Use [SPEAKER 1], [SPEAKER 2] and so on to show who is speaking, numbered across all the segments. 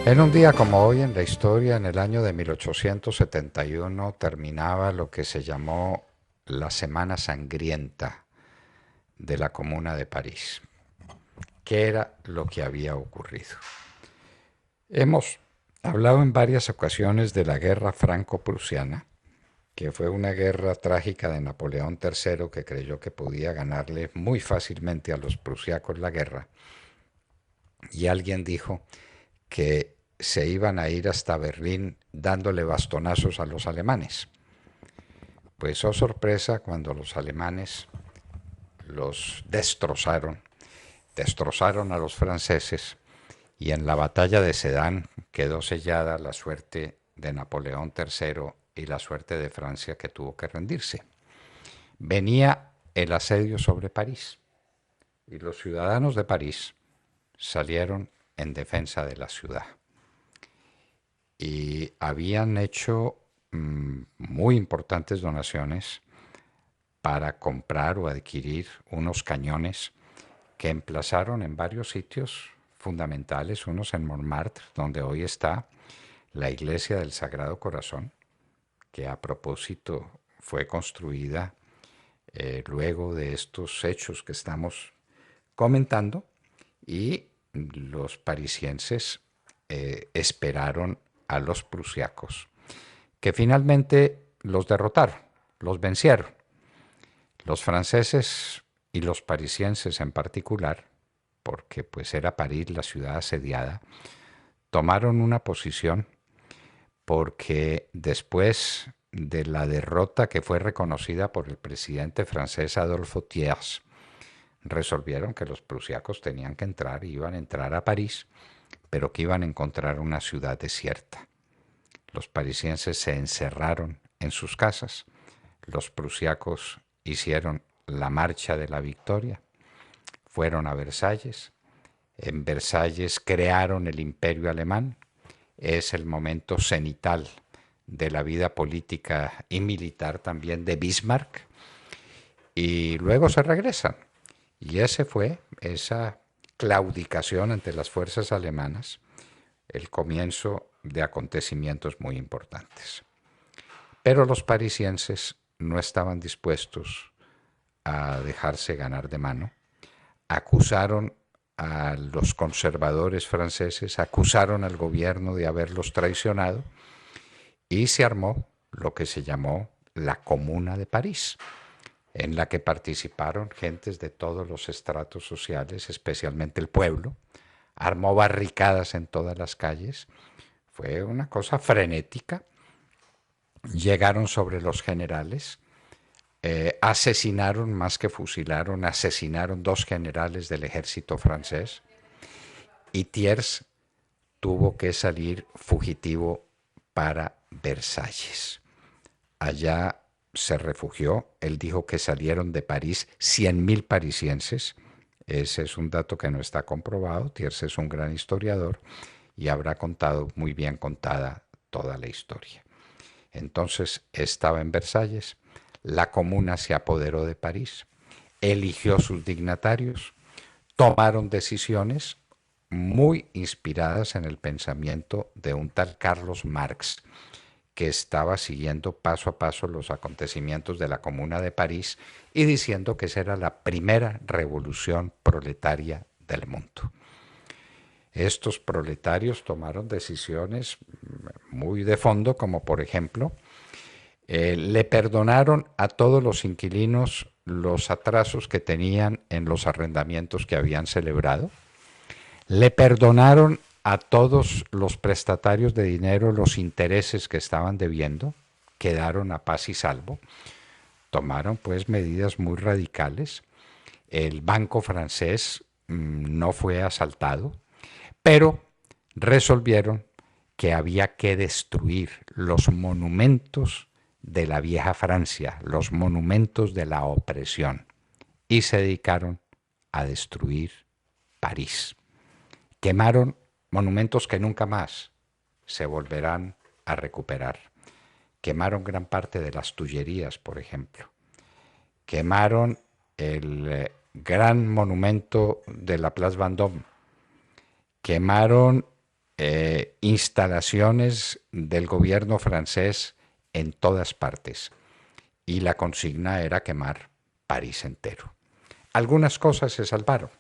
[SPEAKER 1] En un día como hoy en la historia, en el año de 1871, terminaba lo que se llamó la Semana Sangrienta de la Comuna de París. ¿Qué era lo que había ocurrido? Hemos hablado en varias ocasiones de la Guerra Franco-Prusiana, que fue una guerra trágica de Napoleón III que creyó que podía ganarle muy fácilmente a los prusiacos la guerra. Y alguien dijo que se iban a ir hasta Berlín dándole bastonazos a los alemanes. Pues oh sorpresa cuando los alemanes los destrozaron a los franceses y en la batalla de Sedan quedó sellada la suerte de Napoleón III y la suerte de Francia, que tuvo que rendirse. Venía el asedio sobre París y los ciudadanos de París salieron en defensa de la ciudad. Y habían hecho muy importantes donaciones para comprar o adquirir unos cañones que emplazaron en varios sitios fundamentales, unos en Montmartre, donde hoy está la iglesia del Sagrado Corazón, que a propósito fue construida luego de estos hechos que estamos comentando, y los parisienses esperaron a los prusiacos, que finalmente los derrotaron, los vencieron. Los franceses y los parisienses en particular, porque pues era París la ciudad asediada, tomaron una posición porque después de la derrota que fue reconocida por el presidente francés Adolphe Thiers, resolvieron que los prusiacos tenían que entrar, iban a entrar a París, pero que iban a encontrar una ciudad desierta. Los parisienses se encerraron en sus casas, los prusiacos hicieron la marcha de la victoria, fueron a Versalles, en Versalles crearon el imperio alemán, es el momento cenital de la vida política y militar también de Bismarck, y luego se regresan. Y esa claudicación ante las fuerzas alemanas, el comienzo de acontecimientos muy importantes. Pero los parisienses no estaban dispuestos a dejarse ganar de mano. Acusaron a los conservadores franceses, acusaron al gobierno de haberlos traicionado y se armó lo que se llamó la Comuna de París, en la que participaron gentes de todos los estratos sociales, especialmente el pueblo. Armó barricadas en todas las calles. Fue una cosa frenética. Llegaron sobre los generales, asesinaron más que fusilaron, asesinaron dos generales del ejército francés y Thiers tuvo que salir fugitivo para Versalles. Allá se refugió, él dijo que salieron de París 100.000 parisienses. Ese es un dato que no está comprobado. Thiers es un gran historiador y habrá contado muy bien contada toda la historia. Entonces estaba en Versalles, la comuna se apoderó de París, eligió sus dignatarios, tomaron decisiones muy inspiradas en el pensamiento de un tal Carlos Marx, que estaba siguiendo paso a paso los acontecimientos de la Comuna de París y diciendo que esa era la primera revolución proletaria del mundo. Estos proletarios tomaron decisiones muy de fondo, como por ejemplo, le perdonaron a todos los inquilinos los atrasos que tenían en los arrendamientos que habían celebrado, le perdonaron a todos los prestatarios de dinero los intereses que estaban debiendo, quedaron a paz y salvo, tomaron pues medidas muy radicales. El banco francés no fue asaltado, pero resolvieron que había que destruir los monumentos de la vieja Francia, los monumentos de la opresión, y se dedicaron a destruir París. Quemaron monumentos que nunca más se volverán a recuperar. Quemaron gran parte de las Tullerías, por ejemplo. Quemaron el gran monumento de la Place Vendôme. Quemaron instalaciones del gobierno francés en todas partes y la consigna era quemar París entero. Algunas cosas se salvaron,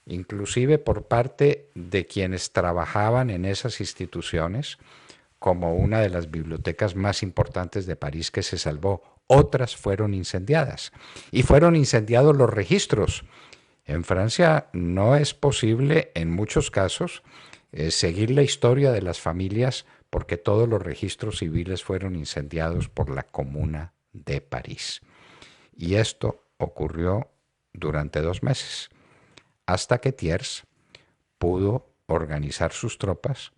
[SPEAKER 1] inclusive por parte de quienes trabajaban en esas instituciones, como una de las bibliotecas más importantes de París que se salvó. Otras fueron incendiadas y fueron incendiados los registros. En Francia no es posible, en muchos casos, seguir la historia de las familias porque todos los registros civiles fueron incendiados por la Comuna de París. Y esto ocurrió durante 2 meses, hasta que Thiers pudo organizar sus tropas,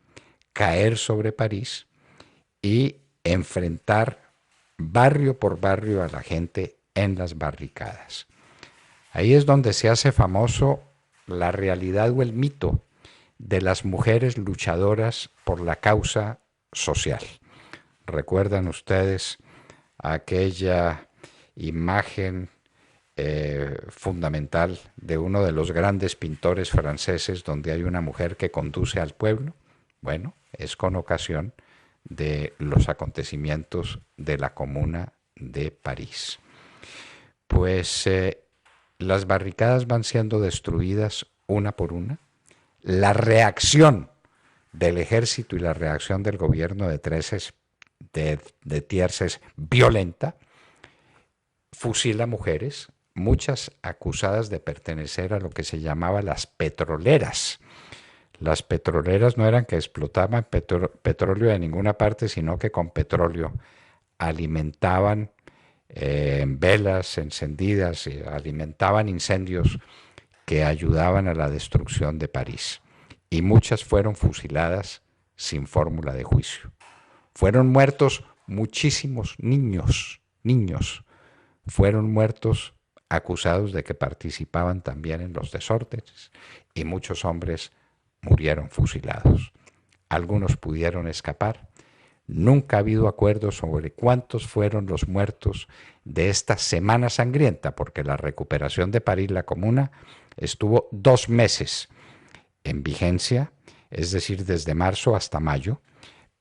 [SPEAKER 1] caer sobre París y enfrentar barrio por barrio a la gente en las barricadas. Ahí es donde se hace famoso la realidad o el mito de las mujeres luchadoras por la causa social. ¿Recuerdan ustedes aquella imagen fundamental de uno de los grandes pintores franceses donde hay una mujer que conduce al pueblo? Bueno, es con ocasión de los acontecimientos de la Comuna de París. Pues las barricadas van siendo destruidas una por una. La reacción del ejército y la reacción del gobierno de Thiers es violenta. Fusila mujeres, muchas acusadas de pertenecer a lo que se llamaba las petroleras. Las petroleras no eran que explotaban petróleo de ninguna parte, sino que con petróleo alimentaban velas encendidas, y alimentaban incendios que ayudaban a la destrucción de París. Y muchas fueron fusiladas sin fórmula de juicio. Fueron muertos muchísimos niños. Fueron muertos acusados de que participaban también en los desórdenes y muchos hombres murieron fusilados. Algunos pudieron escapar. Nunca ha habido acuerdo sobre cuántos fueron los muertos de esta Semana Sangrienta, porque la recuperación de París, la Comuna, estuvo 2 meses en vigencia, es decir, desde marzo hasta mayo,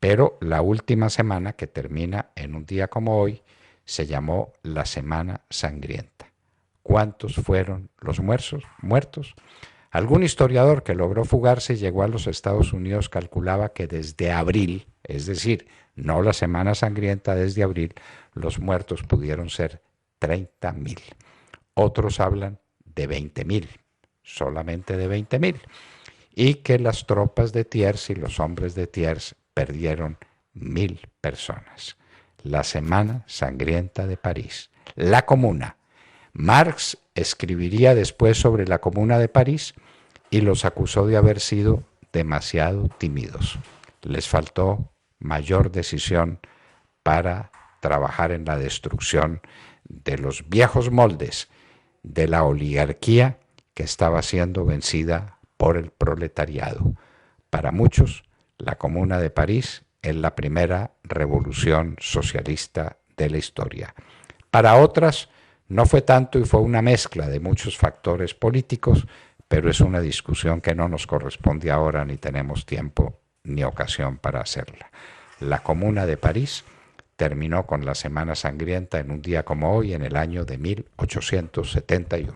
[SPEAKER 1] pero la última semana, que termina en un día como hoy, se llamó la Semana Sangrienta. ¿Cuántos fueron los muertos? Algún historiador que logró fugarse y llegó a los Estados Unidos calculaba que desde abril, es decir, no la Semana Sangrienta, desde abril, los muertos pudieron ser 30.000. Otros hablan de 20.000, solamente de 20.000, y que las tropas de Thiers y los hombres de Thiers perdieron 1.000 personas. La Semana Sangrienta de París, la Comuna. Marx escribiría después sobre la Comuna de París y los acusó de haber sido demasiado tímidos. Les faltó mayor decisión para trabajar en la destrucción de los viejos moldes de la oligarquía que estaba siendo vencida por el proletariado. Para muchos, la Comuna de París es la primera revolución socialista de la historia. Para otras, no fue tanto y fue una mezcla de muchos factores políticos, pero es una discusión que no nos corresponde ahora, ni tenemos tiempo ni ocasión para hacerla. La Comuna de París terminó con la Semana Sangrienta en un día como hoy, en el año de 1871.